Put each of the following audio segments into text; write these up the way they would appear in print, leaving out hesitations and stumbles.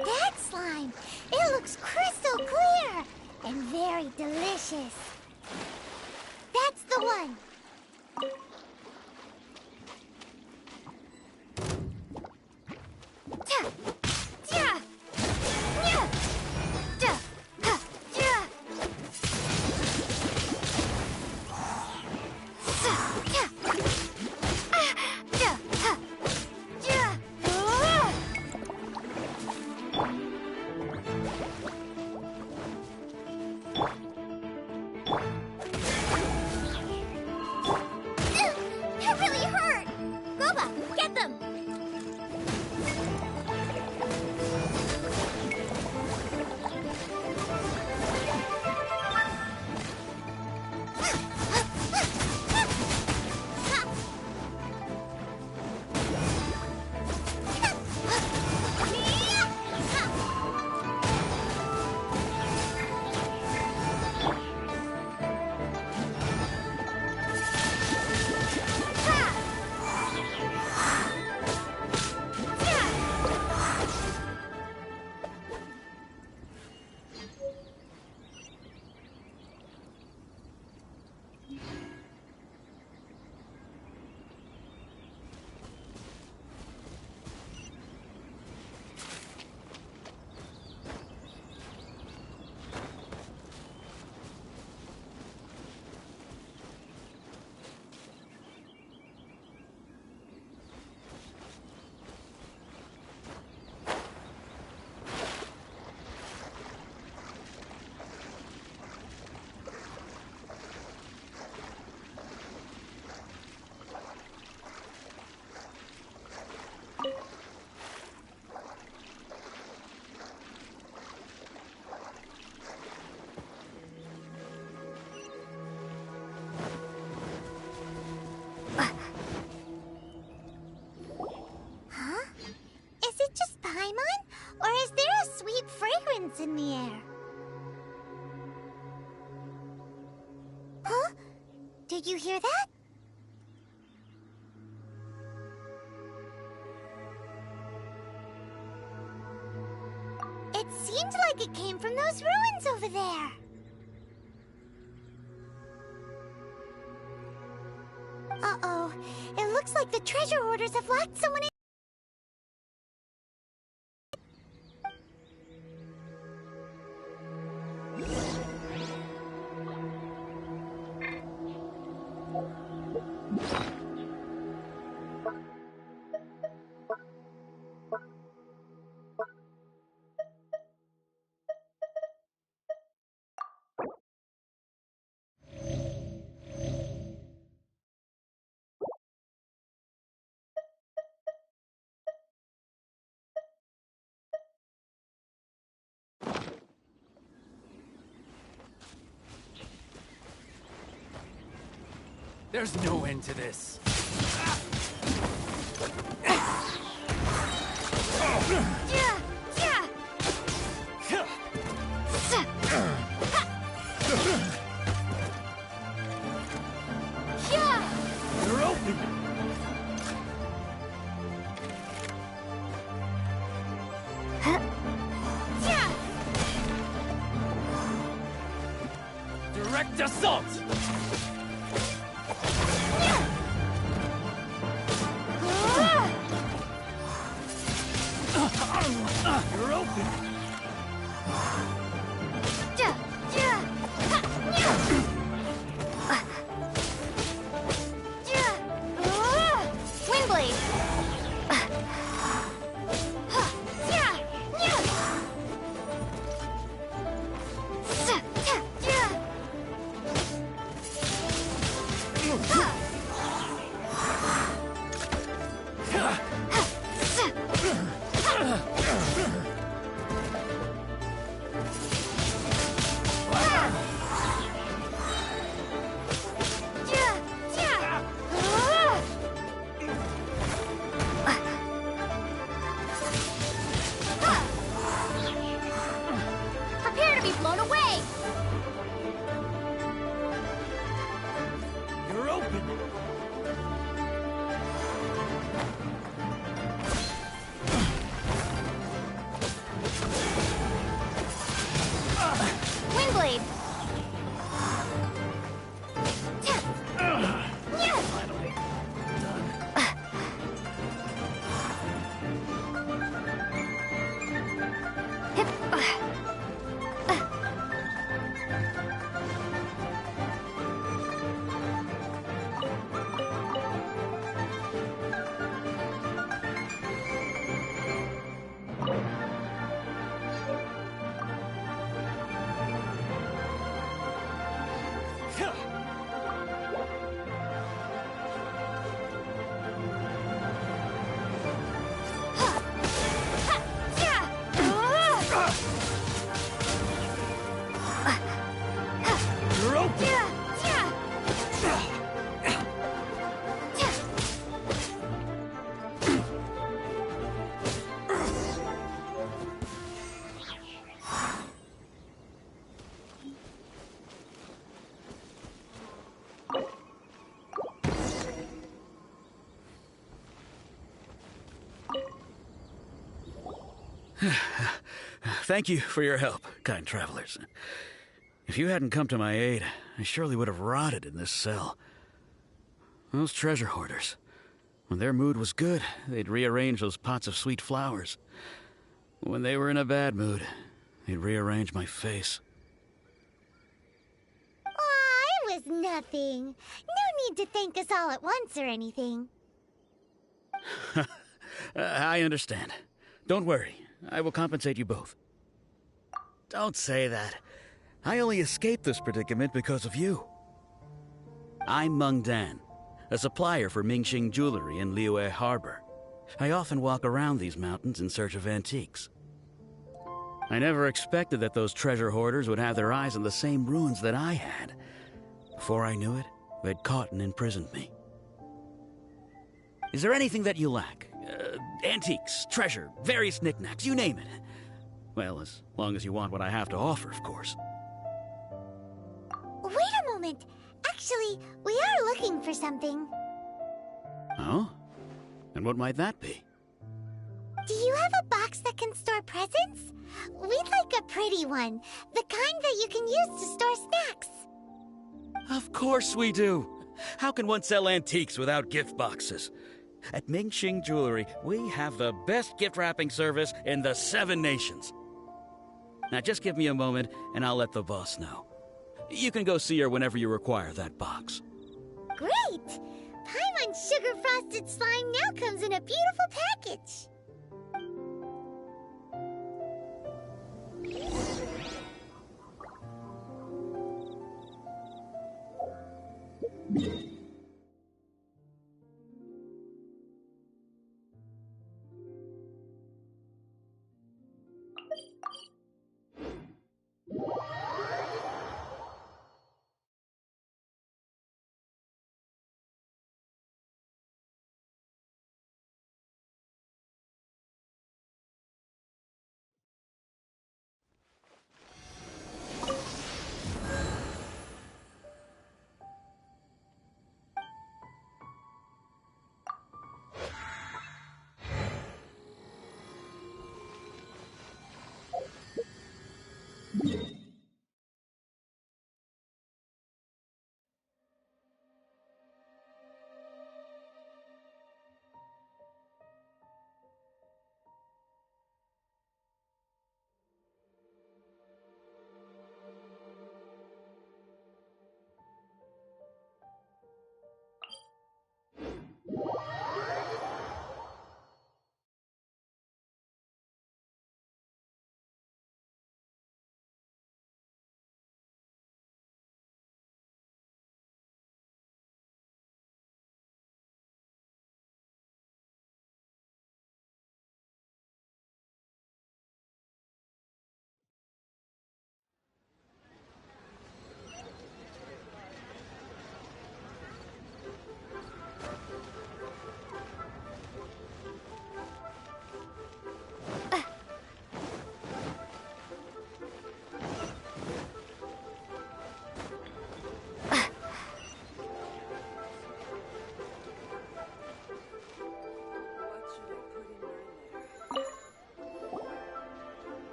at that slime. It looks crystal clear and very delicious. That's the one. That really hurt! Goba, get them! Or is there a sweet fragrance in the air? Huh? Did you hear that? It seemed like it came from those ruins over there. Uh-oh. It looks like the treasure hoarders have locked someone in. There's no end to this. You're open. Direct assault! You're open! Windblade! Thank you for your help, kind travelers. If you hadn't come to my aid, I surely would have rotted in this cell. Those treasure hoarders, when their mood was good, they'd rearrange those pots of sweet flowers. When they were in a bad mood, they'd rearrange my face. Aw, it was nothing. No need to thank us all at once or anything. I understand. Don't worry. I will compensate you both. Don't say that. I only escaped this predicament because of you. I'm Meng Dan, a supplier for Mingxing Jewelry in Liyue Harbor. I often walk around these mountains in search of antiques. I never expected that those treasure hoarders would have their eyes on the same ruins that I had. Before I knew it, they'd caught and imprisoned me. Is there anything that you lack? Antiques, treasure, various knickknacks, you name it. Well, as long as you want what I have to offer, of course. Wait a moment. Actually, we are looking for something. Oh? And what might that be? Do you have a box that can store presents? We'd like a pretty one. The kind that you can use to store snacks. Of course we do. How can one sell antiques without gift boxes? At Mingxing Jewelry, we have the best gift wrapping service in the 7 nations. Now just give me a moment and I'll let the boss know. You can go see her whenever you require that box. Great! Paimon Sugar Frosted Slime now comes in a beautiful package.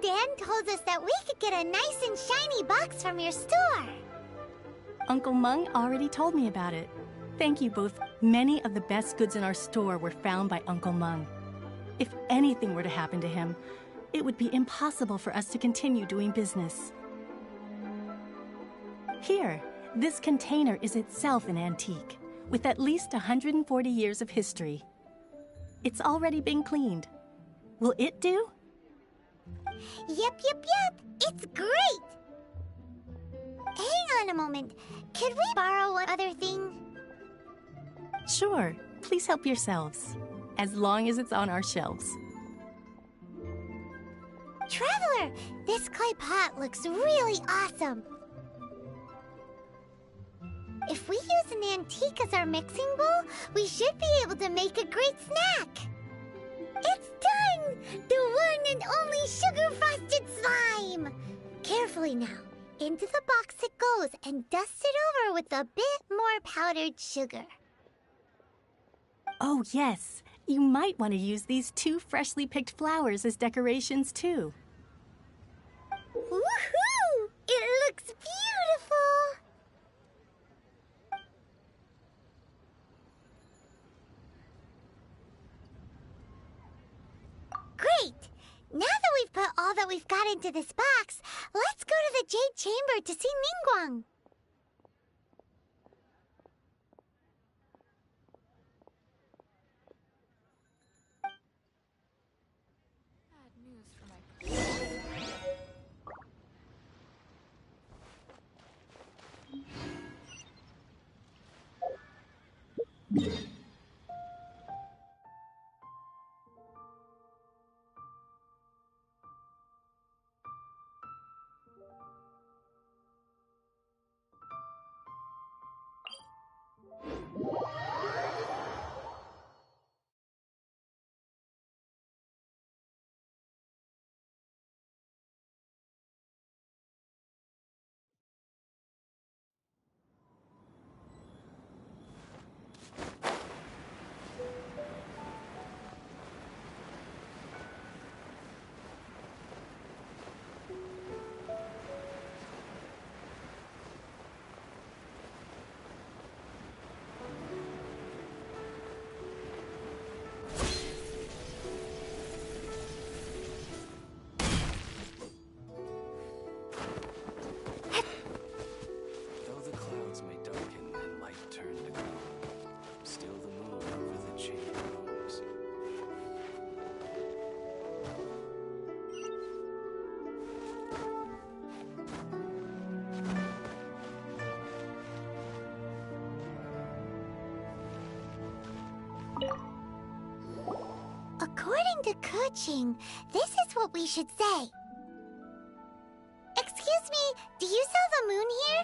Dan told us that we could get a nice and shiny box from your store. Uncle Meng already told me about it. Thank you both. Many of the best goods in our store were found by Uncle Meng. If anything were to happen to him, it would be impossible for us to continue doing business. Here, this container is itself an antique, with at least 140 years of history. It's already been cleaned. Will it do? Yep. It's great! Hang on a moment. Could we borrow one other thing? Sure. Please help yourselves, as long as it's on our shelves. Traveler, this clay pot looks really awesome. If we use an antique as our mixing bowl, we should be able to make a great snack. It's done! The one and only sugar-frosted slime! Carefully now. Into the box it goes and dust it over with a bit more powdered sugar. Oh, yes. You might want to use these 2 freshly picked flowers as decorations, too. Woohoo! It looks beautiful! Great! Now that we've put all that we've got into this box, let's go to the Jade Chamber to see Ningguang. According to Kuching, this is what we should say. Excuse me, do you sell the moon here?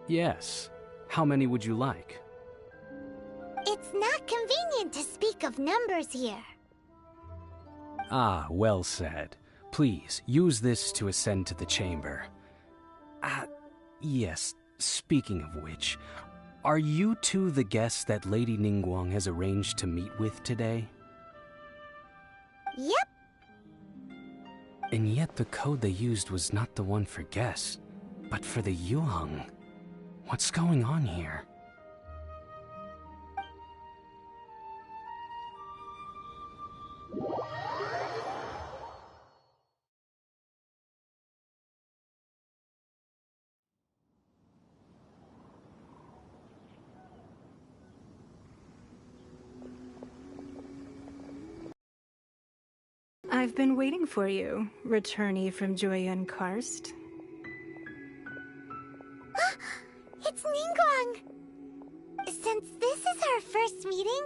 Yes. How many would you like? It's not convenient to speak of numbers here. Ah, well said. Please, use this to ascend to the chamber. Yes, speaking of which, are you two the guests that Lady Ningguang has arranged to meet with today? Yep. And yet the code they used was not the one for guests, but for the Yuheng. What's going on here? I've been waiting for you, returnee from Joyun Karst. It's Ningguang! Since this is our first meeting,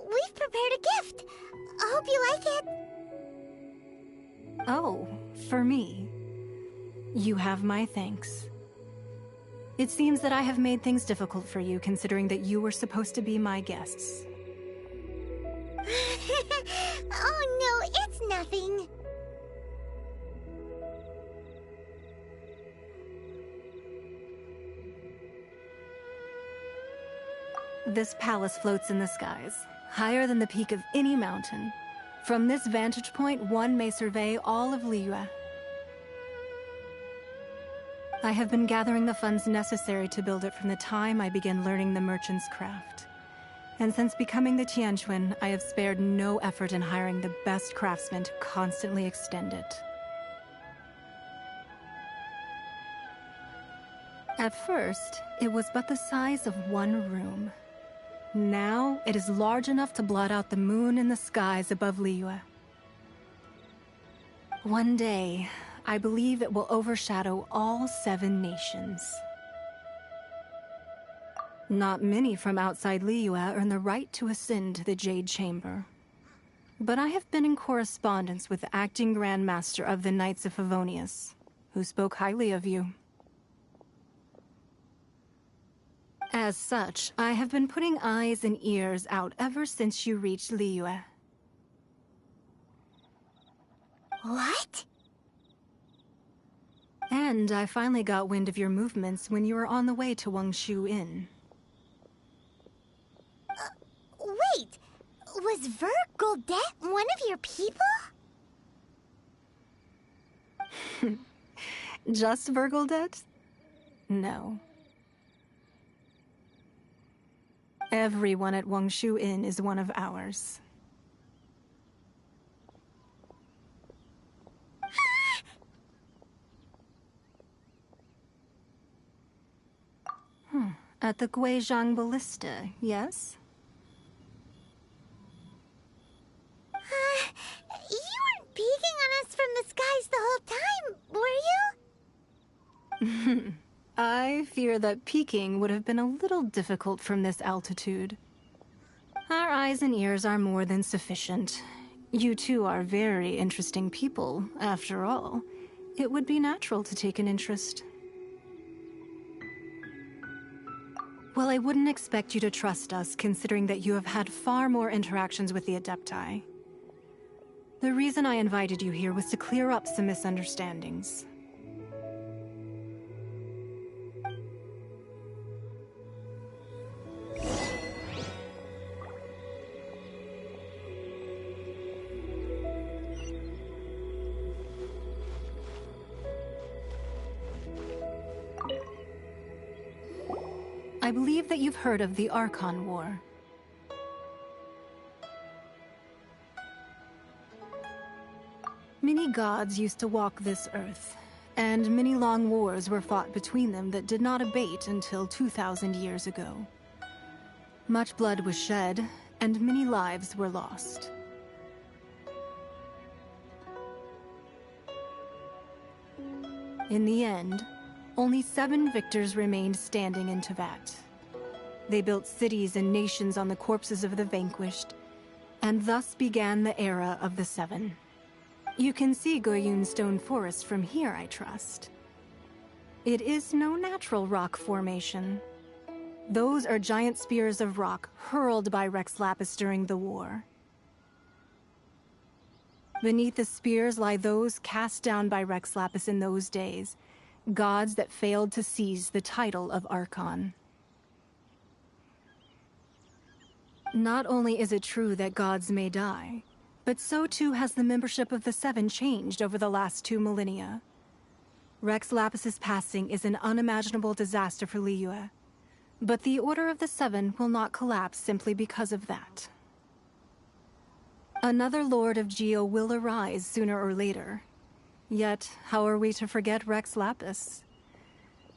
we've prepared a gift. I hope you like it. Oh, for me. You have my thanks. It seems that I have made things difficult for you, considering that you were supposed to be my guests. Oh no, it's nothing. This palace floats in the skies, higher than the peak of any mountain. From this vantage point, one may survey all of Liyue. I have been gathering the funds necessary to build it from the time I began learning the merchant's craft. And since becoming the Tianquan, I have spared no effort in hiring the best craftsmen to constantly extend it. At first, it was but the size of one room. Now, it is large enough to blot out the moon in the skies above Liyue. One day, I believe it will overshadow all 7 nations. Not many from outside Liyue earn the right to ascend to the Jade Chamber. But I have been in correspondence with the acting Grand Master of the Knights of Favonius, who spoke highly of you. As such, I have been putting eyes and ears out ever since you reached Liyue. What? And I finally got wind of your movements when you were on the way to Wangshu Inn. Wait! Was Vergoldet one of your people? Just Vergoldet? No. Everyone at Wangshu Inn is one of ours. At the Guizhang Ballista, yes? You weren't peeking on us from the skies the whole time, were you? I fear that peeking would have been a little difficult from this altitude. Our eyes and ears are more than sufficient. You two are very interesting people, after all. It would be natural to take an interest. Well, I wouldn't expect you to trust us, considering that you have had far more interactions with the Adepti. The reason I invited you here was to clear up some misunderstandings. I believe that you've heard of the Archon War. Many gods used to walk this earth, and many long wars were fought between them that did not abate until 2,000 years ago. Much blood was shed, and many lives were lost. In the end, only 7 victors remained standing in Teyvat. They built cities and nations on the corpses of the vanquished, and thus began the era of the 7. You can see Goyun Stone Forest from here, I trust. It is no natural rock formation. Those are giant spears of rock hurled by Rex Lapis during the war. Beneath the spears lie those cast down by Rex Lapis in those days, gods that failed to seize the title of Archon. Not only is it true that gods may die, but so too has the membership of the 7 changed over the last 2 millennia. Rex Lapis's passing is an unimaginable disaster for Liyue, but the Order of the 7 will not collapse simply because of that. Another Lord of Geo will arise sooner or later. Yet, how are we to forget Rex Lapis?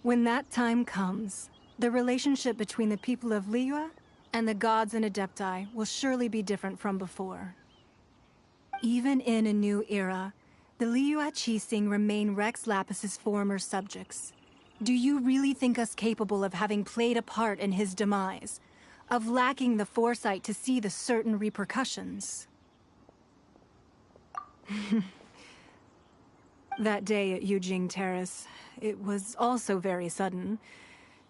When that time comes, the relationship between the people of Liyue and the gods and Adepti will surely be different from before. Even in a new era, the Liyue Qixing remain Rex Lapis's former subjects. Do you really think us capable of having played a part in his demise? Of lacking the foresight to see the certain repercussions? That day at Yujing Terrace, it was also very sudden.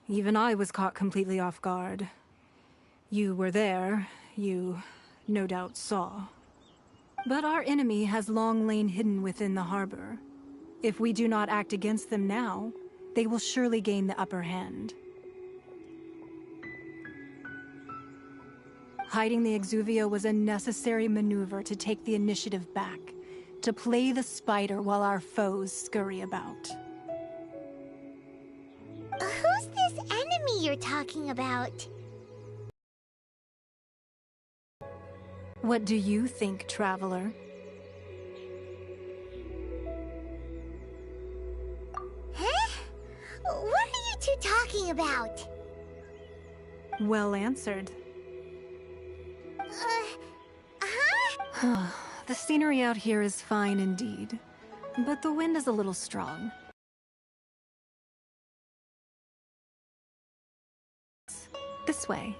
Even I was caught completely off guard. You were there, you no doubt saw. But our enemy has long lain hidden within the harbor. If we do not act against them now, they will surely gain the upper hand. Hiding the Exuvio was a necessary maneuver to take the initiative back, to play the spider while our foes scurry about. Who's this enemy you're talking about? What do you think, traveler? Huh? What are you two talking about? Well answered. Huh? The scenery out here is fine indeed, but the wind is a little strong. This way.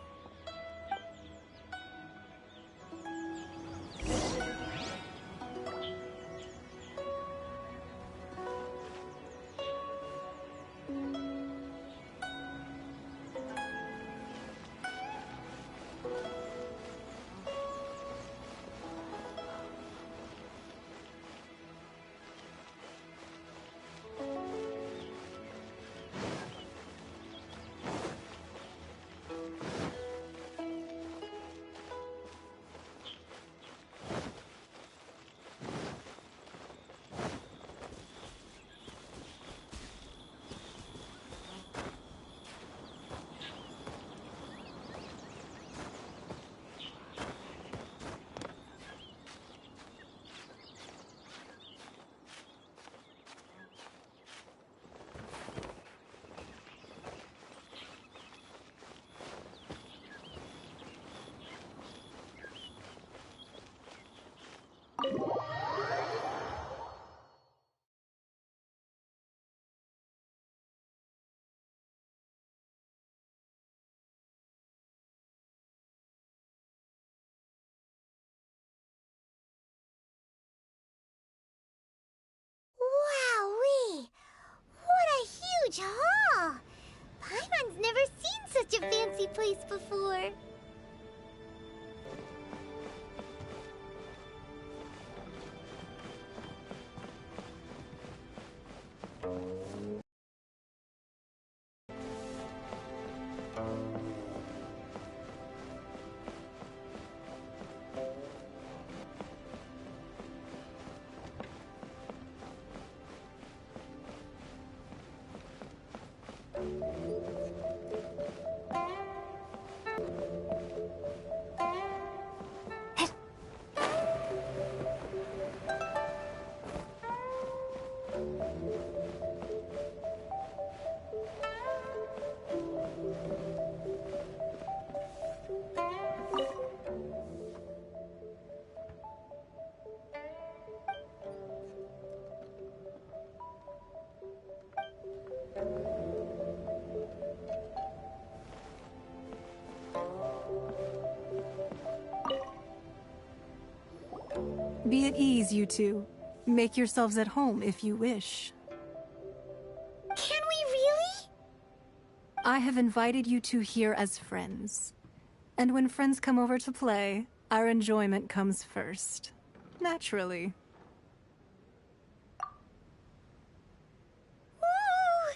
place before. Be at ease, you two. Make yourselves at home if you wish. Can we really? I have invited you two here as friends. And when friends come over to play, our enjoyment comes first. Naturally. Ooh!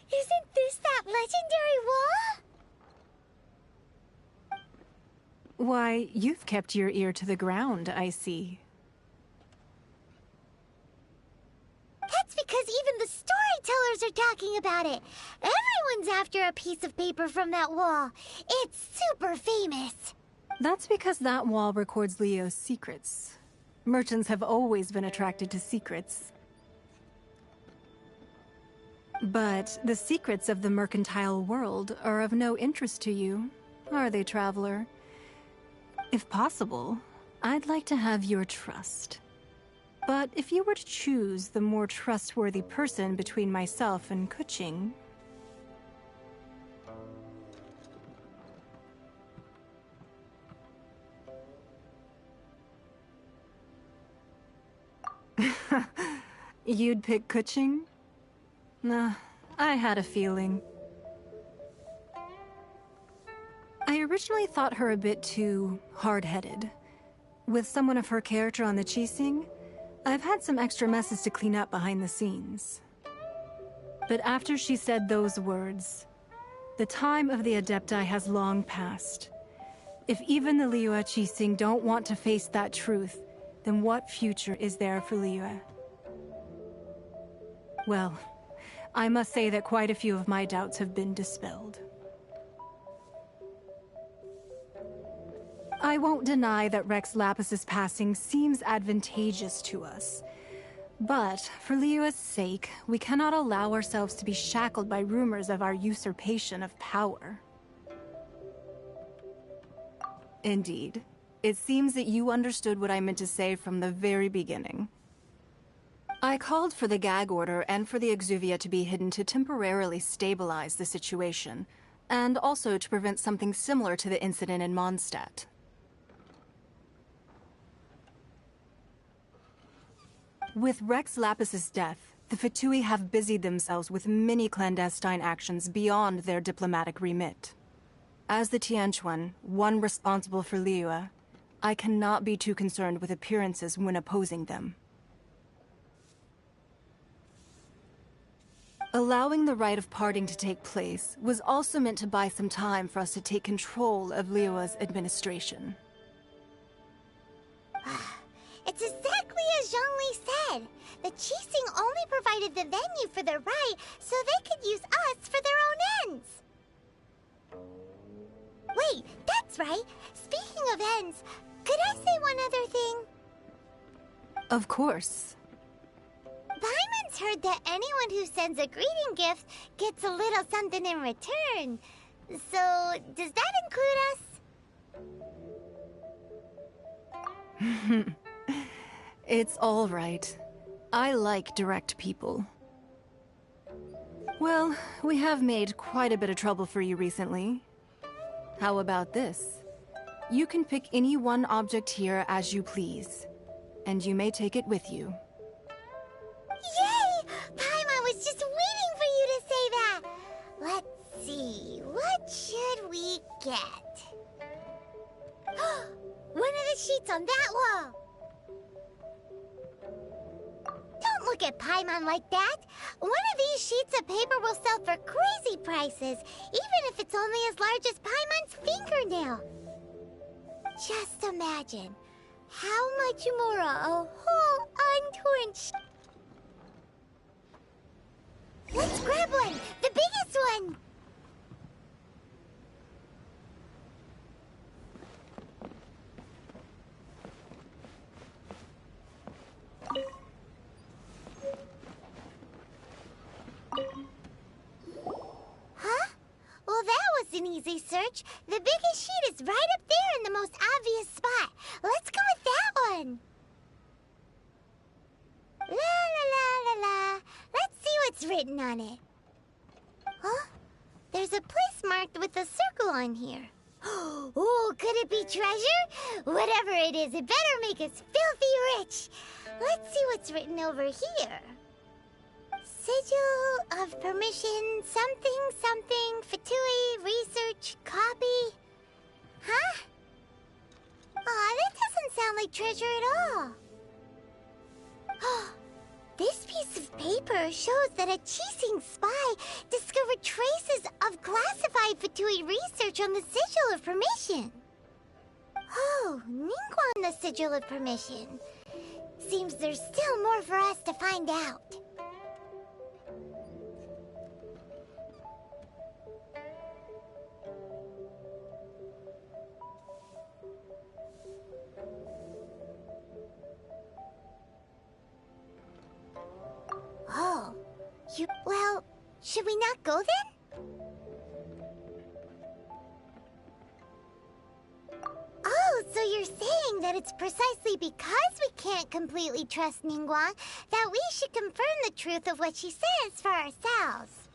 Isn't this that legendary wall? Why, you've kept your ear to the ground, I see. That's because even the storytellers are talking about it. Everyone's after a piece of paper from that wall. It's super famous. That's because that wall records Leo's secrets. Merchants have always been attracted to secrets. But the secrets of the mercantile world are of no interest to you, are they, traveler? If possible, I'd like to have your trust. But if you were to choose the more trustworthy person between myself and Kuching... You'd pick Kuching? Nah, I had a feeling. I originally thought her a bit too hard-headed. With someone of her character on the Qixing, I've had some extra messes to clean up behind the scenes. But after she said those words, the time of the Adepti has long passed. If even the Liyue Qixing don't want to face that truth, then what future is there for Liyue? Well, I must say that quite a few of my doubts have been dispelled. I won't deny that Rex Lapis's passing seems advantageous to us. But, for Liyue's sake, we cannot allow ourselves to be shackled by rumors of our usurpation of power. Indeed. It seems that you understood what I meant to say from the very beginning. I called for the gag order and for the Exuvia to be hidden to temporarily stabilize the situation, and also to prevent something similar to the incident in Mondstadt. With Rex Lapis's death, the Fatui have busied themselves with many clandestine actions beyond their diplomatic remit. As the Tianquan, one responsible for Liyue, I cannot be too concerned with appearances when opposing them. Allowing the rite of parting to take place was also meant to buy some time for us to take control of Liyue's administration. It's exactly as Zhongli said. The Qixing only provided the venue for the rite so they could use us for their own ends. Wait, that's right. Speaking of ends, could I say one other thing? Of course. Paimon's heard that anyone who sends a greeting gift gets a little something in return. So, does that include us? It's all right. I like direct people. Well, we have made quite a bit of trouble for you recently. How about this? You can pick any one object here as you please, and you may take it with you. Yay! Paimon was just waiting for you to say that! Let's see, what should we at? One of the sheets on that wall! Don't look at Paimon like that! One of these sheets of paper will sell for crazy prices, even if it's only as large as Paimon's fingernail. Just imagine how much more a whole untorn Let's grab one! The biggest one! Huh? Well, that was an easy search. The biggest sheet is right up there in the most obvious spot. Let's go with that one. La la la la la. Let's see what's written on it. Huh? There's a place marked with a circle on here. Oh, could it be treasure? Whatever it is, it better make us filthy rich. Let's see what's written over here. Sigil of permission, something, something, Fatui, research, copy. Huh? Aw, that doesn't sound like treasure at all. This piece of paper shows that a Chising spy discovered traces of classified Fatui research on the Sigil of Permission. Oh, Ningguang the Sigil of Permission. Seems there's still more for us to find out. Oh, well, should we not go then? Oh, so you're saying that it's precisely because we can't completely trust Ningguang that we should confirm the truth of what she says for ourselves.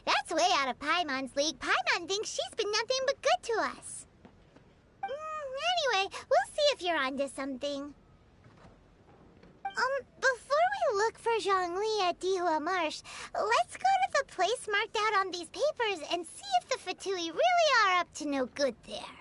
That's way out of Paimon's league. Paimon thinks she's been nothing but good to us. Anyway, we'll see if you're onto something. Before we look for Zhongli at Dihua Marsh, let's go to the place marked out on these papers and see if the Fatui really are up to no good there.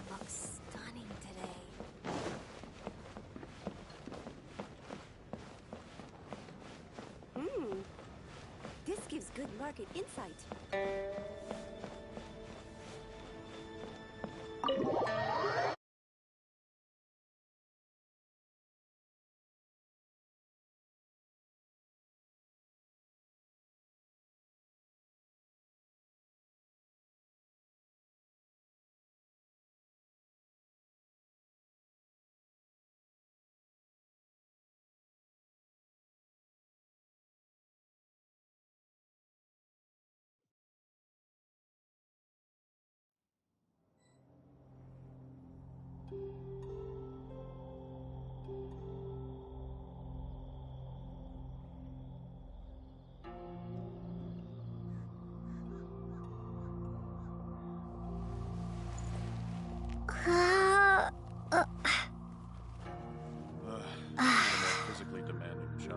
Looks stunning today. This gives good market insight. A more physically demanding job.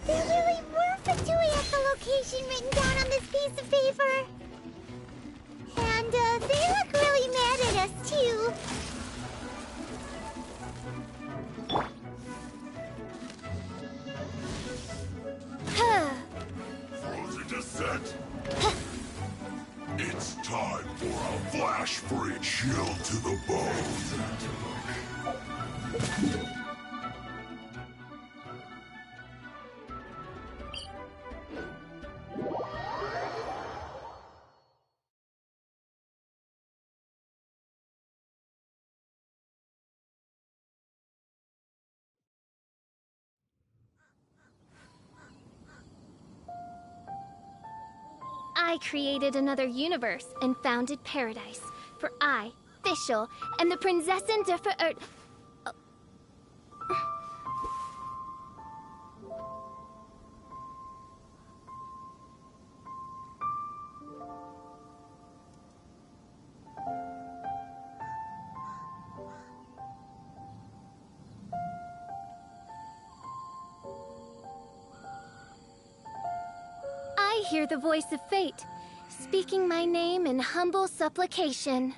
There really were Fatui echolocation written down on this piece of paper. And they look really mad at us too. For the descent. It's time for a flash-free chill to the bone. I created another universe and founded paradise. For I, Fischl, am the Prinzessin der Verirrt... I hear the voice of fate, speaking my name in humble supplication.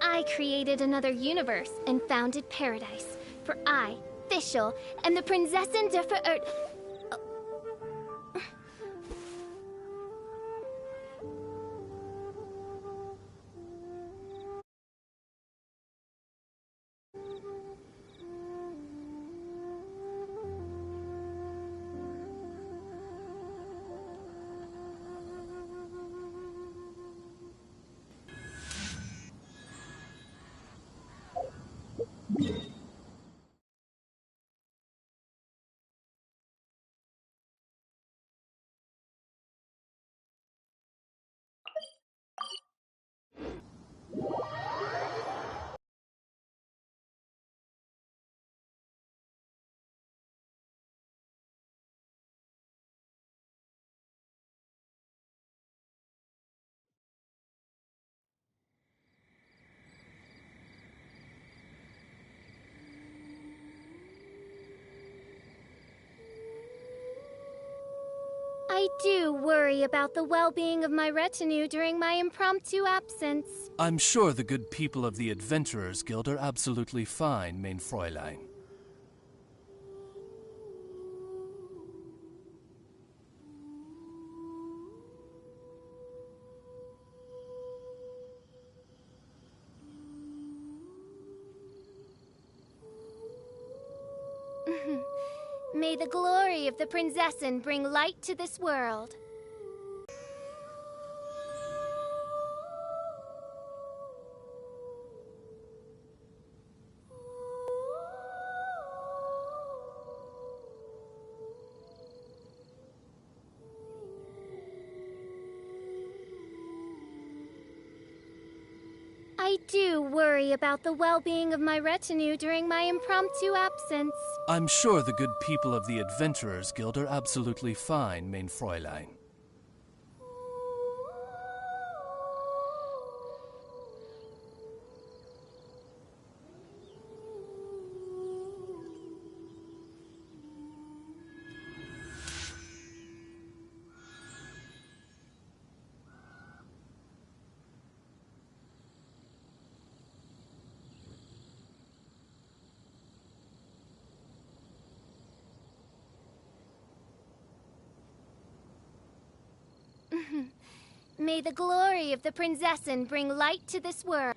I created another universe and founded paradise. For I, Fischl, am the Prinzessin der Verirrt... I do worry about the well-being of my retinue during my impromptu absence. I'm sure the good people of the Adventurers Guild are absolutely fine, mein Fräulein. May the glory of the Prinzessin bring light to this world. I do worry about the well-being of my retinue during my impromptu absence. I'm sure the good people of the Adventurers Guild are absolutely fine, mein Fräulein. May the glory of the Prinzessin bring light to this world.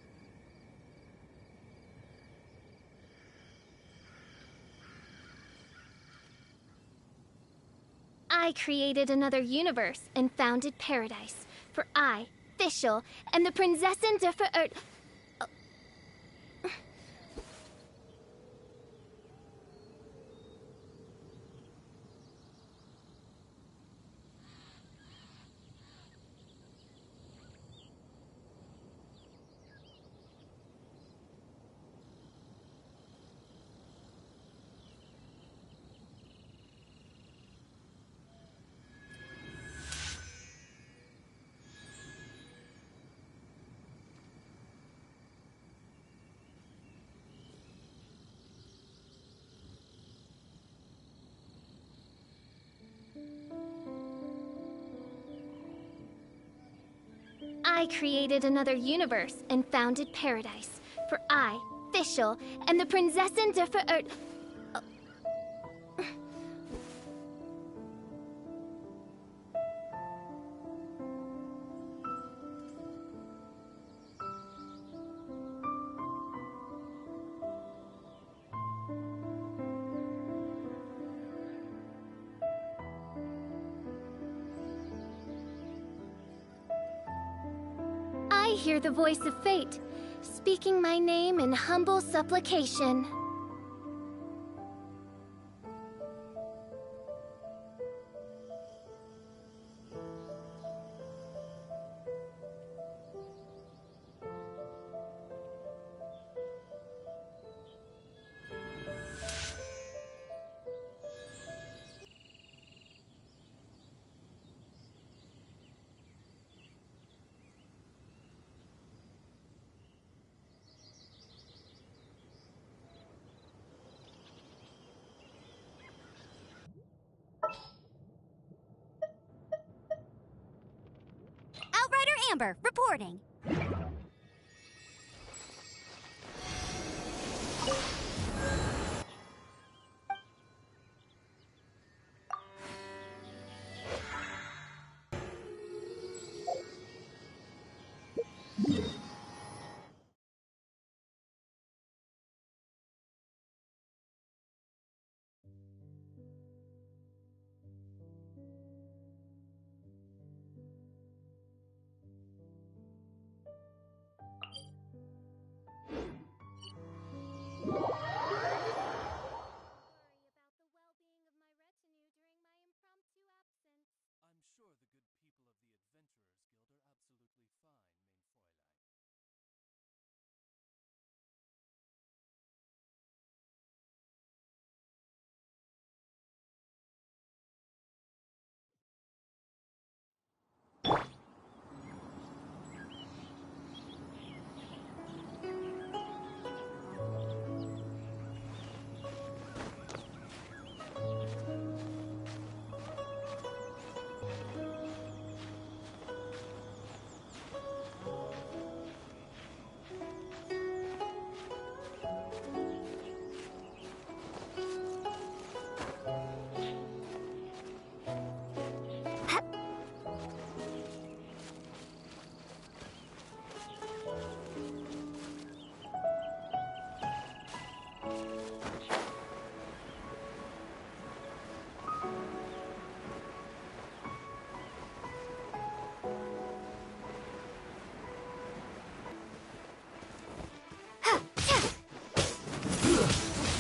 I created another universe and founded paradise. For I, Fischl, am the Prinzessin der Verirrt... I created another universe and founded paradise. For I, Fischl, am the Prinzessin der Verirrt... I hear the voice of fate, speaking my name in humble supplication. Outrider Amber, reporting.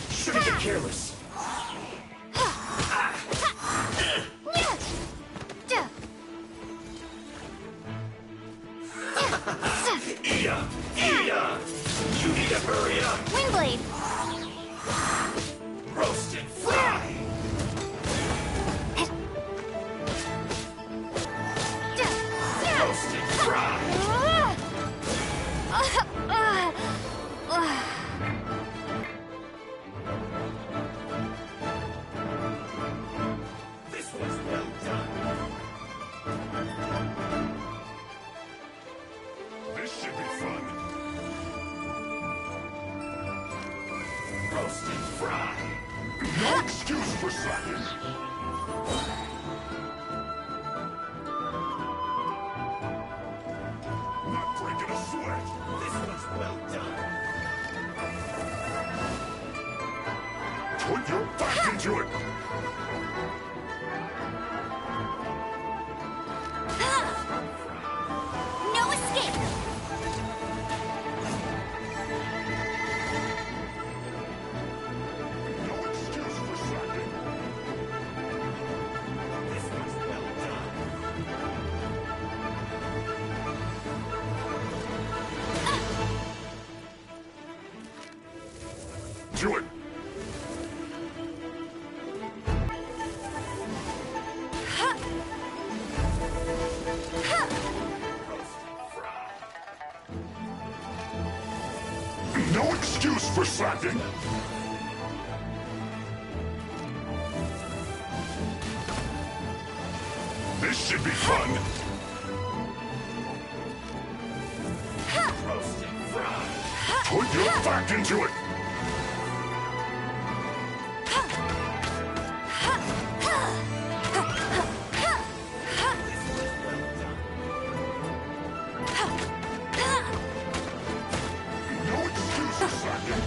Shouldn't get careless. Ida! You need to hurry up! Windblade! Roast and fry! Roast and fry! This was well done. This should be fun. Roast and fry. No excuse for slacking. Not breaking a sweat. This was well done. Put your back into it. No escape! No excuse for slacking. This was well done. Do it. No excuse for slacking. This should be fun. Roast and fry. Put your back into it. No excuse for slacking.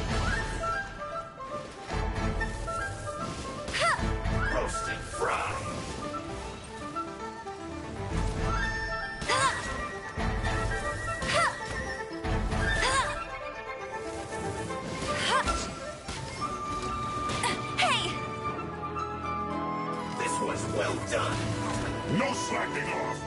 Roast and fry. No slacking off!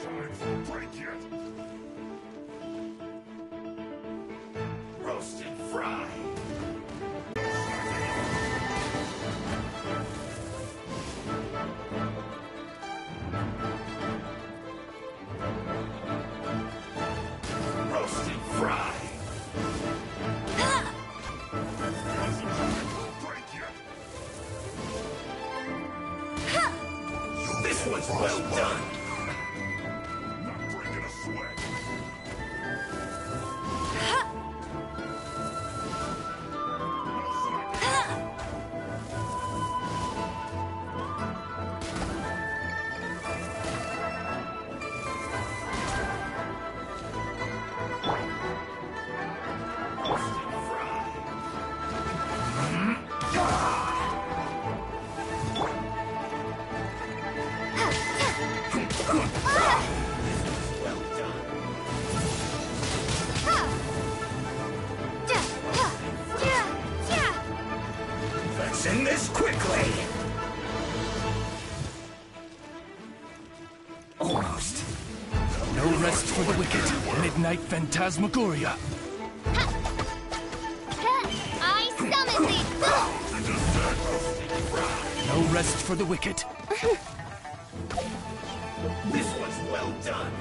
Time for a break yet? Roast and fry! Roast and fry! This one's well done! Not breaking a sweat! Let's end this quickly! Almost. No rest for the wicked. Midnight Phantasmagoria. I summon thee! No rest for the wicked. This one's well done!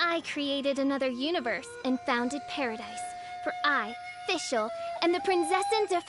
I created another universe and founded paradise. For I, Fischl, am the Prinzessin de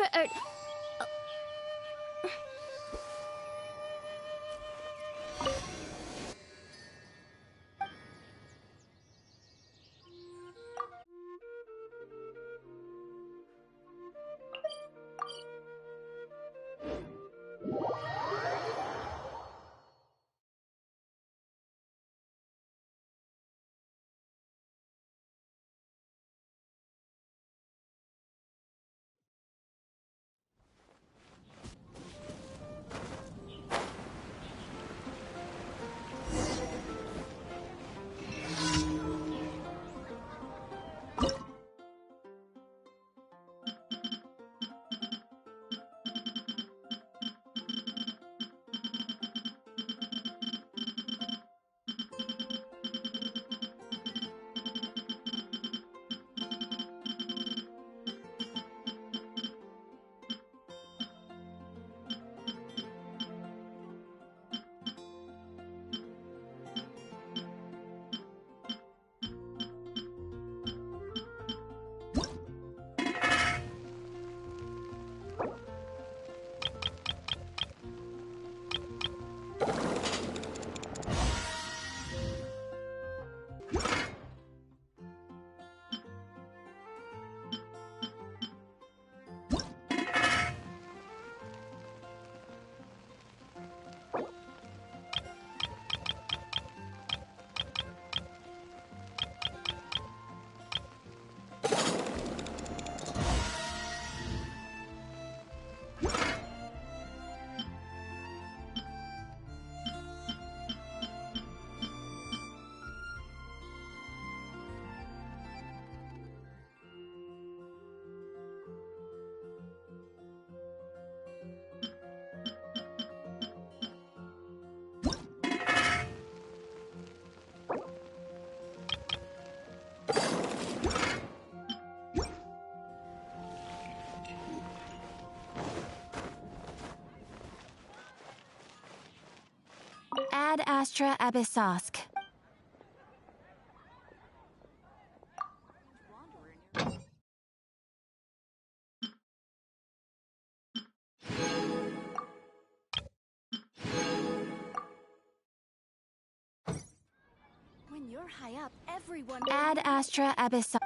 Ad Astra Abyssosk. you're high up, everyone. Ad Astra Abyssal.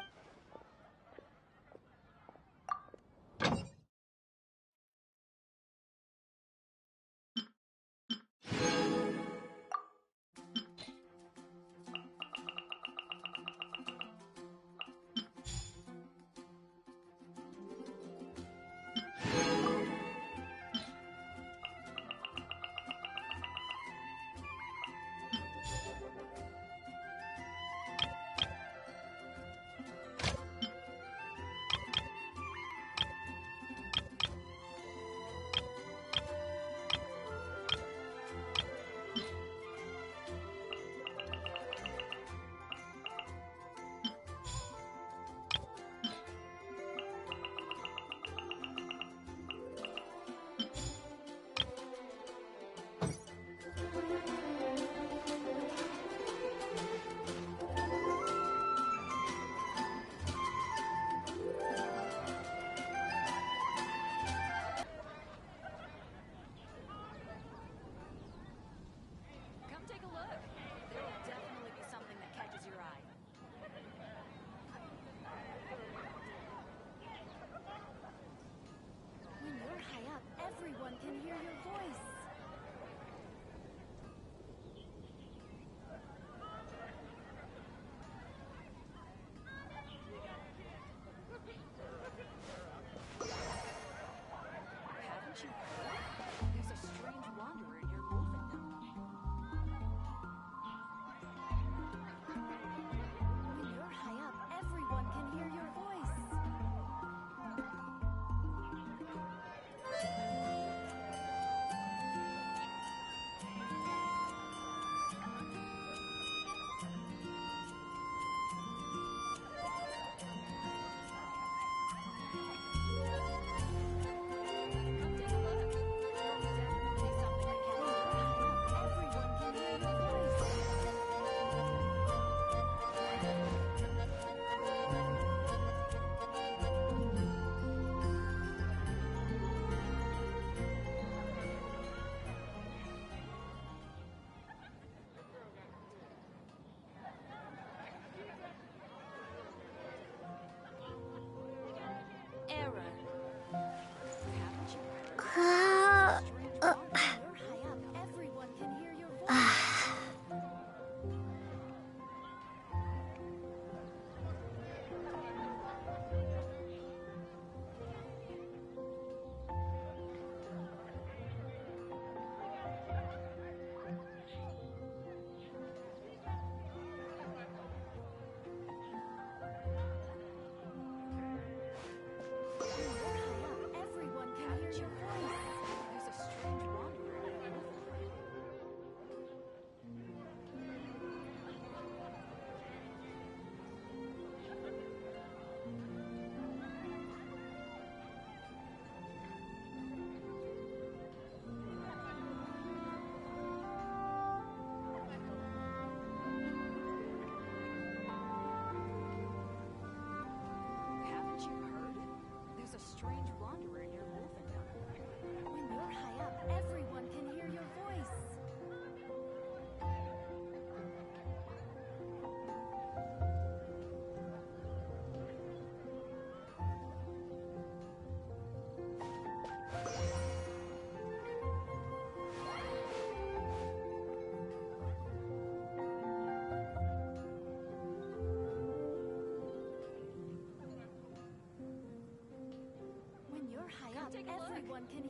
Everyone can hear your voice.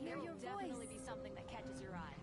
There'll definitely be something that catches your eye.